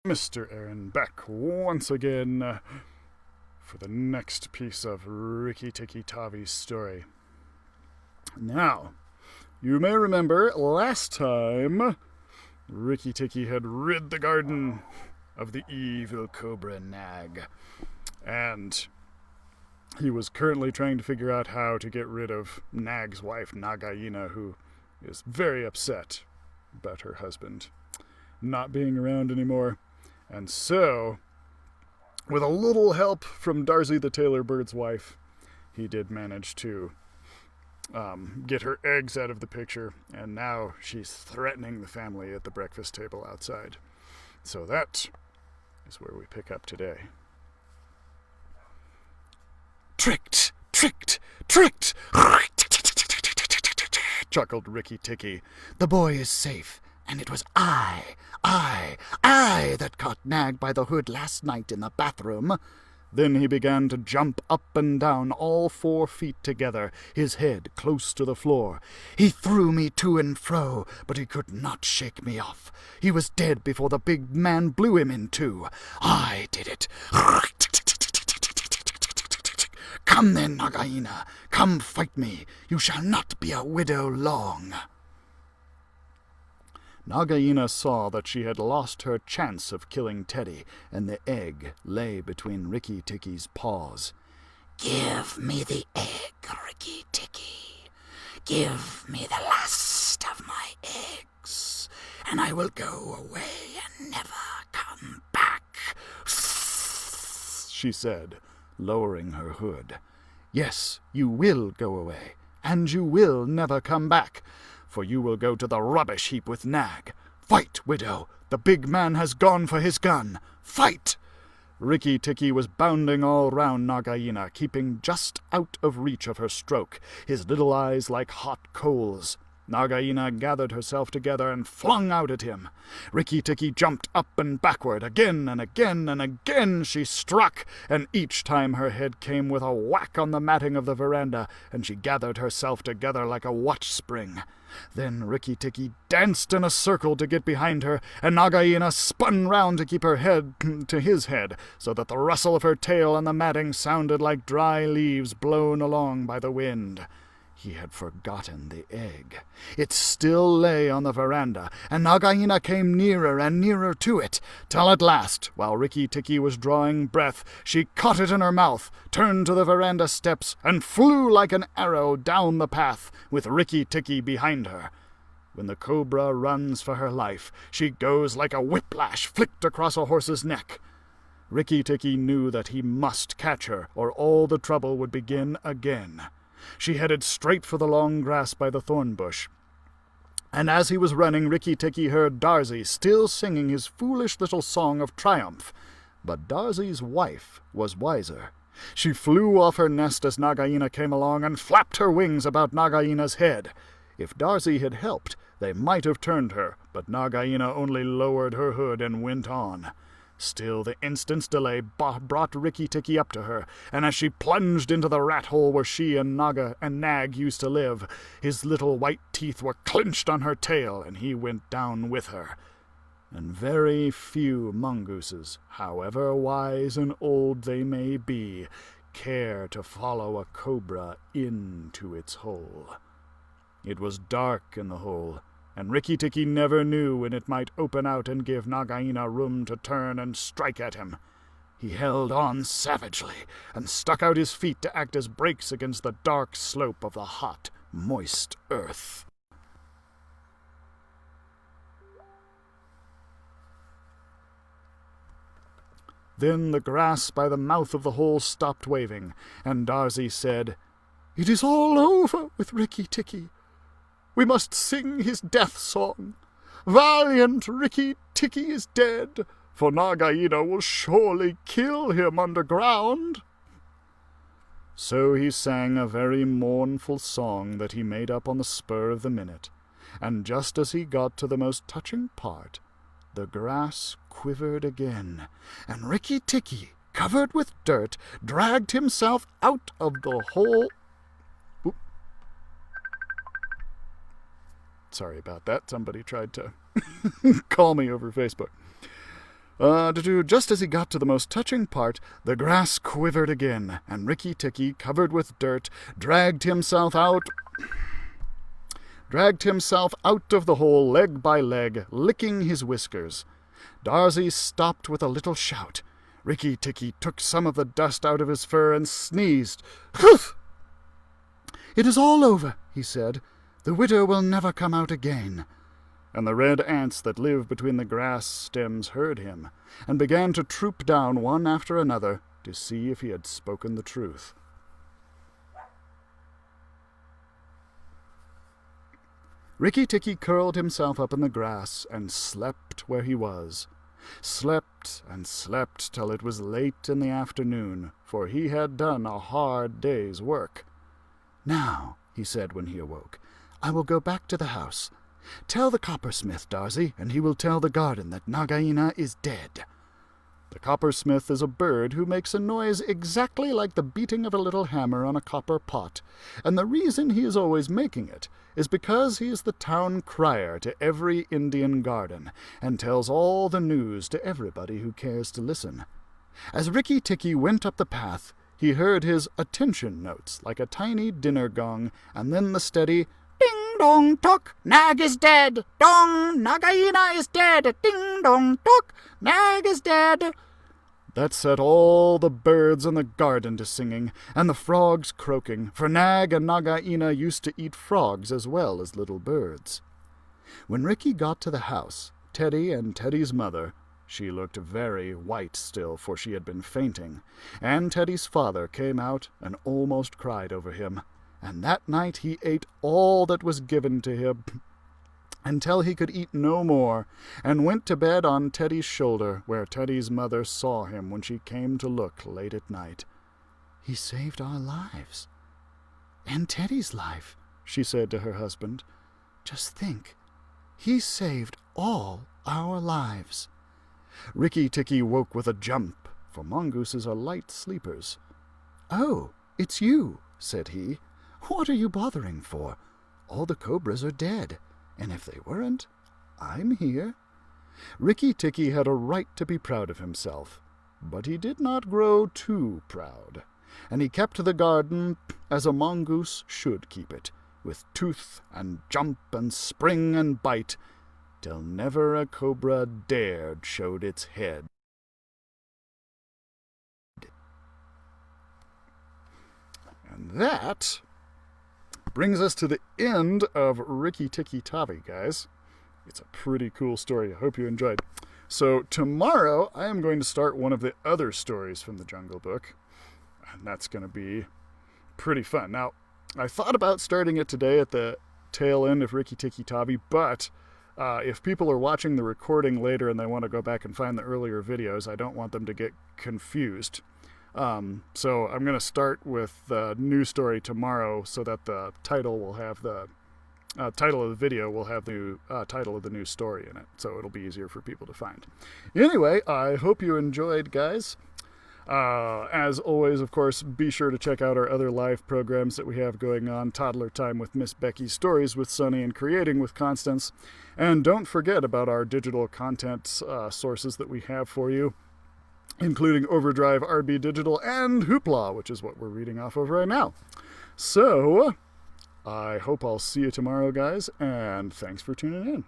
Mr. Aaron back once again for the next piece of Rikki Tikki Tavi's story. Now, you may remember last time Rikki Tikki had rid the garden of the evil cobra Nag, and he was currently trying to figure out how to get rid of Nag's wife, Nagaina, who is very upset about her husband not being around anymore. And so, with a little help from Darcy the tailor bird's wife, he did manage to get her eggs out of the picture, and now she's threatening the family at the breakfast table outside. So that is where we pick up today. Tricked! Tricked! Tricked! Chuckled Rikki Tikki. The boy is safe, and it was I that caught Nag by the hood last night in the bathroom. Then he began to jump up and down, all 4 feet together, his head close to the floor. He threw me to and fro, but he could not shake me off. He was dead before the big man blew him in two. I did it. Come then, Nagaina, come fight me. You shall not be a widow long. Nagaina saw that she had lost her chance of killing Teddy, and the egg lay between Rikki Tikki's paws. Give me the egg, Rikki Tikki. Give me the last of my eggs, and I will go away and never come back, she said, lowering her hood. Yes, you will go away, and you will never come back, for you will go to the rubbish heap with Nag. Fight, widow! The big man has gone for his gun. Fight! Rikki Tikki was bounding all round Nagaina, keeping just out of reach of her stroke, his little eyes like hot coals. Nagaina gathered herself together and flung out at him. Rikki Tikki jumped up and backward. Again and again and again she struck, and each time her head came with a whack on the matting of the veranda, and she gathered herself together like a watch spring. Then Rikki Tikki danced in a circle to get behind her, and Nagaina spun round to keep her head to his head, so that the rustle of her tail and the matting sounded like dry leaves blown along by the wind. He had forgotten the egg. It still lay on the veranda, and Nagaina came nearer and nearer to it, till at last, while Rikki Tikki was drawing breath, she caught it in her mouth, turned to the veranda steps, and flew like an arrow down the path, with Rikki Tikki behind her. When the cobra runs for her life, she goes like a whiplash flicked across a horse's neck. Rikki Tikki knew that he must catch her, or all the trouble would begin again. She headed straight for the long grass by the thorn bush. And as he was running, Rikki Tikki heard Darcy still singing his foolish little song of triumph. But Darcy's wife was wiser. She flew off her nest as Nagaina came along and flapped her wings about Nagaina's head. If Darcy had helped, they might have turned her, but Nagaina only lowered her hood and went on. Still, the instant's delay brought Rikki Tikki up to her, and as she plunged into the rat hole where she and Nag used to live, his little white teeth were clenched on her tail, and he went down with her. And very few mongooses, however wise and old they may be, care to follow a cobra into its hole. It was dark in the hole, and Rikki Tikki never knew when it might open out and give Nagaina room to turn and strike at him. He held on savagely, and stuck out his feet to act as brakes against the dark slope of the hot, moist earth. Then the grass by the mouth of the hole stopped waving, and Darcy said, "It is all over with Rikki Tikki. We must sing his death song. Valiant Rikki Tikki is dead, for Nagaina will surely kill him underground." So he sang a very mournful song that he made up on the spur of the minute, and just as he got to the most touching part, the grass quivered again, and Rikki Tikki, covered with dirt, dragged himself out of the hole. Sorry about that. Somebody tried to call me over Facebook. Just as he got to the most touching part, the grass quivered again, and Rikki Tikki, covered with dirt, dragged himself out of the hole leg by leg, licking his whiskers. Darzee stopped with a little shout. Rikki Tikki took some of the dust out of his fur and sneezed. "Huff! It is all over," he said. "The widow will never come out again." And the red ants that live between the grass stems heard him, and began to troop down one after another to see if he had spoken the truth. Rikki Tikki curled himself up in the grass and slept where he was. Slept and slept till it was late in the afternoon, for he had done a hard day's work. "Now," he said when he awoke, "I will go back to the house. Tell the coppersmith, Darzee, and he will tell the garden that Nagaina is dead." The coppersmith is a bird who makes a noise exactly like the beating of a little hammer on a copper pot, and the reason he is always making it is because he is the town crier to every Indian garden, and tells all the news to everybody who cares to listen. As Rikki Tikki went up the path, he heard his attention notes like a tiny dinner gong, and then the steady "Ding dong tock, Nag is dead! Dong, Nagaina is dead! Ding dong tock, Nag is dead!" That set all the birds in the garden to singing, and the frogs croaking, for Nag and Nagaina used to eat frogs as well as little birds. When Rikki got to the house, Teddy and Teddy's mother, she looked very white still, for she had been fainting, and Teddy's father came out and almost cried over him, and that night he ate all that was given to him, until he could eat no more, and went to bed on Teddy's shoulder, where Teddy's mother saw him when she came to look late at night. "He saved our lives. And Teddy's life," she said to her husband. "Just think, he saved all our lives." Rikki Tikki woke with a jump, for mongooses are light sleepers. "Oh, it's you," said he. "What are you bothering for? All the cobras are dead. And if they weren't, I'm here." Rikki Tikki had a right to be proud of himself, but he did not grow too proud, and he kept the garden as a mongoose should keep it, with tooth and jump and spring and bite, till never a cobra dared showed its head. And that brings us to the end of Rikki Tikki Tavi, guys. It's a pretty cool story. I hope you enjoyed. So tomorrow I am going to start one of the other stories from the Jungle Book, and that's going to be pretty fun. Now, I thought about starting it today at the tail end of Rikki Tikki Tavi, but if people are watching the recording later and they want to go back and find the earlier videos, I don't want them to get confused. So I'm going to start with the new story tomorrow, so that the title will have the title of the video will have the title of the new story in it, so it'll be easier for people to find. Anyway, I hope you enjoyed, guys. As always, of course, be sure to check out our other live programs that we have going on: Toddler Time with Miss Becky, Stories with Sunny, and Creating with Constance. And don't forget about our digital content sources that we have for you, including Overdrive, RB Digital, and Hoopla, which is what we're reading off of right now. So, I hope I'll see you tomorrow, guys, and thanks for tuning in.